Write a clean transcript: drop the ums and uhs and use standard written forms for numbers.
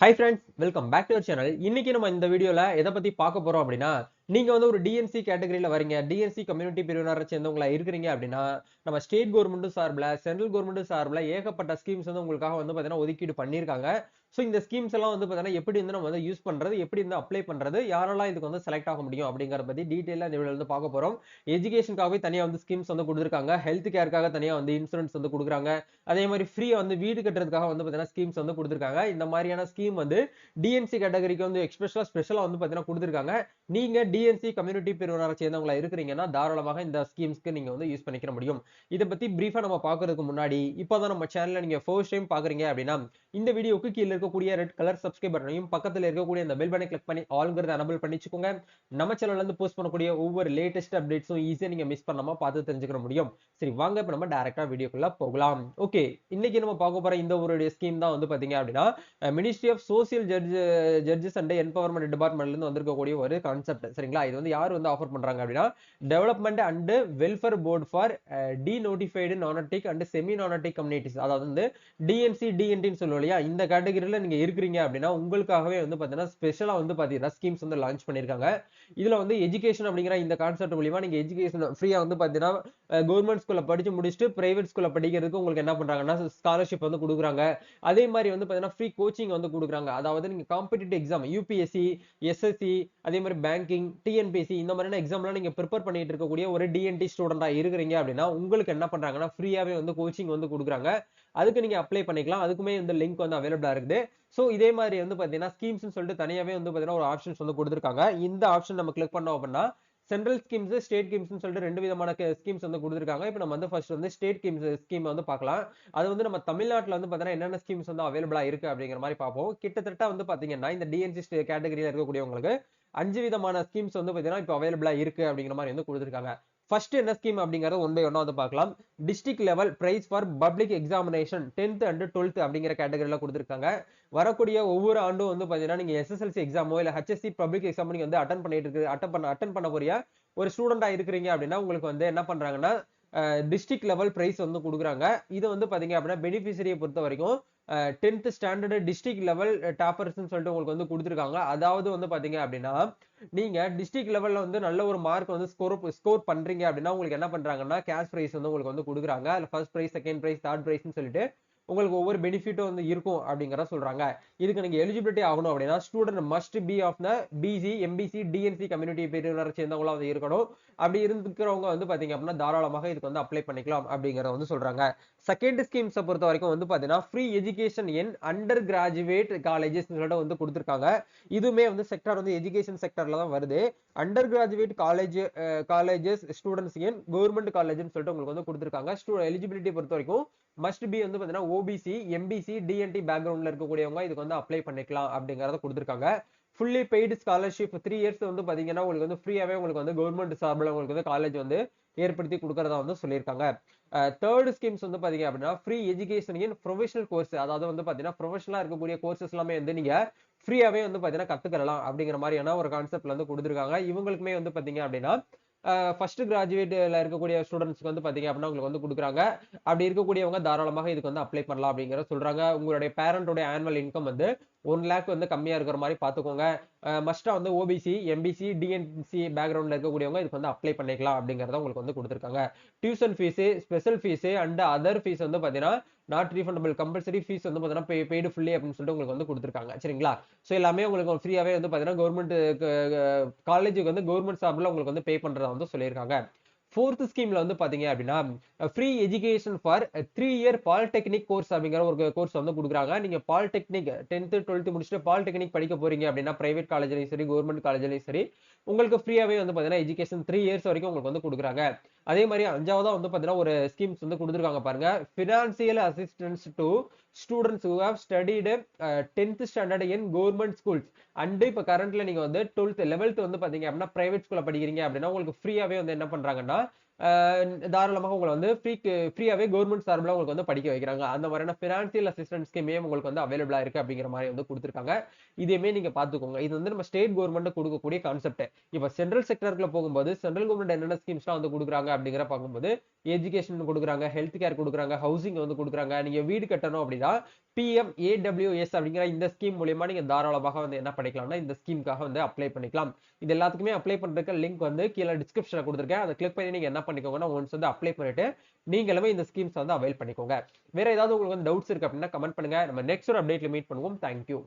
Hi friends, welcome back to our channel. இன்னைக்கு நம்ம இந்த வீடியோல எதை பத்தி பார்க்க போறோம் அப்படின்னா, நீங்க வந்து ஒரு டிஎன்சி கேட்டகரியில வரீங்க. டிஎன்சி கம்யூனிட்டி பிரிவினரை சேர்ந்தவங்களா இருக்கிறீங்க அப்படின்னா, நம்ம ஸ்டேட் கவர்மெண்ட் சார்பில, சென்ட்ரல் கவர்மெண்ட் சார்பில ஏகப்பட்ட ஸ்கீம்ஸ் வந்து உங்களுக்காக வந்து பார்த்தீங்கன்னா ஒதுக்கீடு பண்ணியிருக்காங்க. ஸோ இந்த ஸ்கீம்ஸ் எல்லாம் வந்து பார்த்தீங்கன்னா எப்படி வந்து நம்ம வந்து யூஸ் பண்றது, எப்படி வந்து அப்ளை பண்றது, யாரெல்லாம் இதுக்கு வந்து செலக்ட் ஆக முடியும் அப்படிங்கறத பத்தி டீடைலா இந்த வீடியோல வந்து பார்க்க போறோம். எஜுகேஷனுக்காகவே தனியா வந்து ஸ்கீம்ஸ் வந்து கொடுத்திருக்காங்க. ஹெல்த் கேருக்காக தனியா வந்து இன்சூரன்ஸ் வந்து கொடுக்குறாங்க. அதே மாதிரி ஃப்ரீயா வந்து வீடு கட்டுறதுக்காக வந்து பார்த்தீங்கன்னா ஸ்கீம்ஸ் வந்து கொடுத்திருக்காங்க. இந்த மாதிரியான ஸ்கீம் வந்து டிஎன்சி கேட்டகரிக்கு வந்து ஸ்பெஷலா வந்து பாத்தீங்கன்னா கொடுத்திருக்காங்க. நீங்க டிஎன்சி கம்யூனிட்டி பிரிவினரை சேர்ந்தவங்களா இருக்கிறீங்கன்னா தாராளமாக இந்த ஸ்கீம்ஸ்க்கு நீங்க வந்து யூஸ் பண்ணிக்க முடியும். இத பத்தி பிரீஃபா நம்ம பார்க்கிறதுக்கு முன்னாடி இப்பதான் நம்ம சேனல்ல நீங்க ஃபர்ஸ்ட் டைம் பாக்குறீங்க அப்படின்னா இந்த வீடியோக்கு கீழ இருக்கக்கூடிய ரெட் கலர் சப்ஸ்கிரைப் பட்டனையும் பக்கத்துல இருக்கக்கூடிய அந்த பெல் பட்டனை கிளிக் பண்ணி ஆல்ங்கிறத எனபிள் பண்ணிச்சுக்கோங்க. நம்ம சேனல்ல இருந்து போஸ்ட் பண்ணக்கூடிய ஒவ்வொரு லேட்டஸ்ட் அப்டேட்ஸும் ஈஸியா நீங்க மிஸ் பண்ணாம பார்த்து தெரிஞ்சுக்க முடியும். சரி வாங்க இப்ப நம்ம டைரக்டா வீடியோக்குள்ள போகலாம். ஓகே, இன்னைக்கு நம்ம பார்க்க போற இந்த ஒரு ஸ்கீம் தான் வந்து பாத்தீங்க அப்படின்னா ministry of social justice and empowerment டிபார்ட்மெண்ட்ல இருந்து வந்திருக்கக்கூடிய ஒரு கான்செப்ட். சரிங்களா? இது வந்து யார் வந்து ஆஃபர் பண்றாங்க அப்படின்னா development and welfare board for denotified nomadic and semi nomadic communities. அதாவது வந்து டிஎன்சி டிஎன்டின்னு சொல்லுவோம் இல்லையா, இந்த கேட்டகரியில நீங்க இருக்கிறீங்க அப்படின்னா உங்களுக்காகவே வந்து பாத்தீங்கன்னா ஸ்பெஷலா வந்து பாத்தீங்கன்னா ஸ்கீம்ஸ் வந்து லான்ச் பண்ணிருக்காங்க. இதுல வந்து எஜுகேஷன் அப்படிங்கிற இந்த கான்செப்ட் மூலியமா நீங்க எஜுகேஷன் ஃப்ரீயா வந்து பாத்தீங்கன்னா கவர்மெண்ட் ஸ்கூல்ல படிச்சு முடிச்சுட்டு பிரைவேட் ஸ்கூல்ல படிக்கிறதுக்கு உங்களுக்கு என்ன பண்றாங்கன்னா ஸ்காலர்ஷிப் வந்து கொடுக்குறாங்க. அதே மாதிரி வந்து பாத்தீங்கன்னா ஃப்ரீ கோச்சிங் வந்து கொடுக்குறாங்க. அதாவது நீங்க காம்படிட்டிவ் எக்ஸாம் யூபிஎஸ்சி, எஸ்எஸ்சி, அதே மாதிரி பேங்கிங், டிஎன்பிஎஸ்சி இந்த மாதிரியான எக்ஸாம்லாம் நீங்க ப்ரிப்பேர் பண்ணிட்டு இருக்கக்கூடிய ஒரு டிஎன்டி ஸ்டூடெண்டா இருக்கிறீங்க அப்படின்னா உங்களுக்கு என்ன பண்றாங்கன்னா ஃப்ரீயாவே வந்து கோச்சிங் வந்து கொடுக்குறாங்க. அதுக்கு நீங்க அப்ளை பண்ணிக்கலாம். அதுக்குமே இந்த லிங்க் வந்து அவைலபிளா இருக்குது. சோ இதே மாதிரி வந்து பாத்தீங்கன்னா ஸ்கீம்ஸ் சொல்லிட்டு தனியாவே வந்து பாத்தீங்கன்னா ஒரு ஆப்ஷன்ஸ் வந்து கொடுத்திருக்காங்க. இந்த ஆப்ஷன் நம்ம கிளிக் பண்ணோம் அப்படின்னா சென்ட்ரல் ஸ்கீம்ஸ், ஸ்டேட் ஸ்கீம்ஸ் சொல்லிட்டு ரெண்டு விதமான ஸ்கீம்ஸ் வந்து கொடுத்திருக்காங்க. இப்போ நம்ம வந்து ஃபர்ஸ்ட் வந்து ஸ்டேட் ஸ்கீம் வந்து பார்க்கலாம். அது வந்து நம்ம தமிழ்நாட்டுல வந்து பாத்தீங்கன்னா என்னென்ன ஸ்கீம்ஸ் வந்து அவைலபிளா இருக்கு அப்படிங்கிற மாதிரி பார்ப்போம். கிட்டத்தட்ட வந்து பாத்தீங்கன்னா இந்த டிஎன்சி கேட்டகரியில இருக்கக்கூடியவங்களுக்கு 5 விதமான ஸ்கீம்ஸ் வந்து பாத்தீங்கன்னா இப்போ அவைலபிளா இருக்கு அப்படிங்கிற மாதிரி வந்து கொடுத்திருக்காங்க. ஃபர்ஸ்ட் என்ன ஸ்கீம் அப்படிங்கறது ஒன் பை ஒன்னா வந்து பார்க்கலாம். District level prize for public examination 10th and 12th அப்படிங்கிற கேட்டகரியில கொடுத்திருக்காங்க. வரக்கூடிய ஒவ்வொரு ஆண்டும் வந்து பாத்தீங்கன்னா நீங்க எஸ்எஸ்எல்சி எக்ஸாமோ இல்ல ஹெச்எஸ்சி பப்ளிக் எக்ஸாமோ நீங்க வந்து அட்டன் பண்ண போறிய ஒரு ஸ்டூடெண்டா இருக்கிறீங்க அப்படின்னா உங்களுக்கு வந்து என்ன பண்றாங்கன்னா டிஸ்ட்ரிக்ட் லெவல் பிரைஸ் வந்து கொடுக்குறாங்க. இது வந்து பாத்தீங்க அப்படின்னா பெனிஃபிஷரியை பொறுத்த வரைக்கும் 10th standard district level toppers சொல்லிட்டு உங்களுக்கு வந்து கொடுத்துருக்காங்க. அதாவது வந்து பாத்தீங்க அப்படின்னா நீங்க டிஸ்ட்ரிக்ட் லெவல்ல வந்து நல்ல ஒரு மார்க் வந்து ஸ்கோர் பண்றீங்க அப்படின்னா உங்களுக்கு என்ன பண்றாங்கன்னா கேஷ் பிரைஸ் வந்து உங்களுக்கு வந்து கொடுக்குறாங்க. அதுல first prize, second prize, third பிரைஸ்னு சொல்லிட்டு உங்களுக்கு ஒவ்வொரு பெனிஃபிட்டும் வந்து இருக்கும் அப்படிங்கறத சொல்றாங்க. இதுக்கு நீங்க எலிஜிபிலிட்டி ஆகணும் அப்படின்னா student must be of the BC, MBC, DNC community பிரிவினரை சேர்ந்தவங்களா வந்து இருக்கணும். அப்படி இருக்கிறவங்க வந்து பாத்தீங்க அப்படின்னா தாராளமாக இதுக்கு வந்து அப்ளை பண்ணிக்கலாம் அப்படிங்கறத வந்து சொல்றாங்க. செகண்ட் ஸ்கீம்ஸை பொறுத்த வரைக்கும் வந்து பாத்தீங்கன்னா free education in under graduate colleges வந்து கொடுத்திருக்காங்க. இதுவுமே வந்து செக்டர் வந்து எஜுகேஷன் செக்டர்ல தான் வருது. Under graduate colleges students in government காலேஜ்னு சொல்லிட்டு உங்களுக்கு வந்து கொடுத்திருக்காங்க. எலிஜிபிலிட்டி பொறுத்த வரைக்கும் மஸ்ட் பி வந்து பாத்தீங்கன்னா ஓபிசி, எம்பிசி, டிஎன்டி பேக்ரவுண்ட்ல இருக்கக்கூடியவங்க இதுக்கு வந்து அப்ளை பண்ணிக்கலாம் அப்படிங்கறத கொடுத்திருக்காங்க. ஃபுல்லி பெய்டு ஸ்காலர்ஷிப் 3 இயர்ஸ் வந்து பாத்தீங்கன்னா உங்களுக்கு வந்து ஃப்ரீயாவே உங்களுக்கு வந்து கவர்மெண்ட் சார்பில் உங்களுக்கு வந்து காலேஜ் வந்து ஏற்படுத்தி கொடுக்கறதா வந்து சொல்லியிருக்காங்க. தேர்ட் ஸ்கீம்ஸ் வந்து பாத்தீங்க அப்படின்னா free education in professional course. அதாவது வந்து பாத்தீங்கன்னா ப்ரொஃபஷனலா இருக்கக்கூடிய கோர்சஸ் எல்லாமே வந்து நீங்க ஃப்ரீயாவே வந்து பாத்தீங்கன்னா கத்துக்கலாம் அப்படிங்கிற மாதிரியான ஒரு கான்செப்ட்ல வந்து கொடுத்திருக்காங்க. இவங்களுக்குமே வந்து பாத்தீங்க அப்படின்னா ஃபர்ஸ்ட் கிராஜுவேட்ல இருக்கக்கூடிய ஸ்டூடெண்ட்ஸ்க்கு வந்து பாத்தீங்க அப்படின்னா உங்களுக்கு வந்து கொடுக்குறாங்க. அப்படி இருக்கக்கூடியவங்க தாராளமாக இதுக்கு வந்து அப்ளை பண்ணலாம் அப்படிங்கறத சொல்றாங்க. உங்களுடைய பேரண்டோட ஆனுவல் இன்கம் வந்து 1 லேக் வந்து கம்மியா இருக்கிற மாதிரி பாத்துக்கோங்க. மஸ்டா வந்து ஓபிசி, எம்பிசி, டிஎன்சி பேக்ரவுண்ட்ல இருக்கக்கூடியவங்க இதுக்கு வந்து அப்ளை பண்ணிக்கலாம் அப்படிங்கறத உங்களுக்கு வந்து கொடுத்திருக்காங்க. Tuition fees, special fees and other fees வந்து பாத்தீங்கன்னா நாட் ரீஃபண்டபிள் கம்பல்சரி ஃபீஸ் வந்து பாத்தீங்கன்னா பெய்டு ஃபுல்லி அப்படின்னு சொல்லிட்டு உங்களுக்கு வந்து கொடுத்திருக்காங்க. சரிங்களா? சோ எல்லாமே உங்களுக்கு ஃப்ரீயாவே வந்து பாத்தீங்கன்னா கவர்மெண்ட் காலேஜுக்கு வந்து கவர்மெண்ட் சார்பில் உங்களுக்கு வந்து பே பண்றதா வந்து சொல்லியிருக்காங்க. ஃபோர்த் ஸ்கீம்ல வந்து பாத்தீங்க அப்படின்னா free education for 3 year polytechnic course அப்படிங்கிற ஒரு கோர்ஸ் வந்து கொடுக்குறாங்க. நீங்க பாலிடெக்னிக் 10th 12th முடிச்சுட்டு பாலிடெக்னிக் படிக்க போறீங்க அப்படின்னா பிரைவேட் காலேஜ்லயும் சரி கவர்மெண்ட் காலேஜ்லயும் சரி உங்களுக்கு ஃப்ரீயாவே வந்து பாத்தீங்கன்னா எஜுகேஷன் 3 இயர்ஸ் வரைக்கும் உங்களுக்கு வந்து கொடுக்குறாங்க. அதே மாதிரி அஞ்சாவதா வந்து பாத்தீங்கன்னா ஒரு ஸ்கீம்ஸ் வந்து கொடுத்துருக்காங்க பாருங்க. Financial assistance to students who have studied 10th standard in government schools and இப்ப கரண்ட்ல நீங்க வந்து 12th 11th வந்து பாத்தீங்க அப்படின்னா பிரைவேட் ஸ்கூல்ல படிக்கிறீங்க அப்படின்னா உங்களுக்கு ஃப்ரீயாவே வந்து என்ன பண்றாங்கன்னா தாராளமாக உங்களை வந்து ஃப்ரீயாவே கவர்மெண்ட் சார்பில் உங்களுக்கு வந்து படிக்க வைக்கிறாங்க. அந்த மாதிரியான பினான்சியல் அசிஸ்டன்ஸ் ஸ்கீமே உங்களுக்கு வந்து அவைலபிளா இருக்கு அப்படிங்கிற மாதிரி வந்து கொடுத்திருக்காங்க. இதையுமே நீங்க பாத்துக்கோங்க. இது வந்து நம்ம ஸ்டேட் கவர்மெண்ட் கொடுக்கக்கூடிய கான்செப்ட். இப்ப சென்ட்ரல் செக்டர்ல போகும்போது சென்ட்ரல் கவர்மெண்ட் என்னென்ன ஸ்கீம்ஸ்லாம் வந்து கொடுக்குறாங்க அப்படிங்கிற பார்க்கும்போது எஜுகேஷன் கொடுக்குறாங்க, ஹெல்த் கேர் கொடுக்குறாங்க, ஹவுசிங் வந்து கொடுக்குறாங்க. நீங்க வீடு கட்டணும் அப்படின்னா PMAWS அப்படிங்கிற இந்த ஸ்கீம் மூலியமா நீங்க தாராளமாக வந்து என்ன பண்ணிக்கலாம்னா இந்த ஸ்கீமுக்காக வந்து அப்ளை பண்ணிக்கலாம். இது எல்லாத்துக்குமே அப்ளை பண்றதுக்கு லிங்க் வந்து கீழ டிஸ்கிரிப்ஷன்ல குடுத்திருக்கேன். அத கிளிக் பண்ணி நீங்க என்ன பண்ணிக்கோங்கன்னா, ஒன்ஸ் வந்து அப்ளை பண்ணிட்டு நீங்களுமே இந்த ஸ்கீம்ஸ் வந்து அவைல் பண்ணிக்கோங்க. வேற ஏதாவது உங்களுக்கு வந்து டவுட்ஸ் இருக்கு அப்படின்னா கமெண்ட் பண்ணுங்க. நம்ம நெக்ஸ்ட் ஒரு அப்டேட்ல மீட் பண்ணுவோம். Thank you.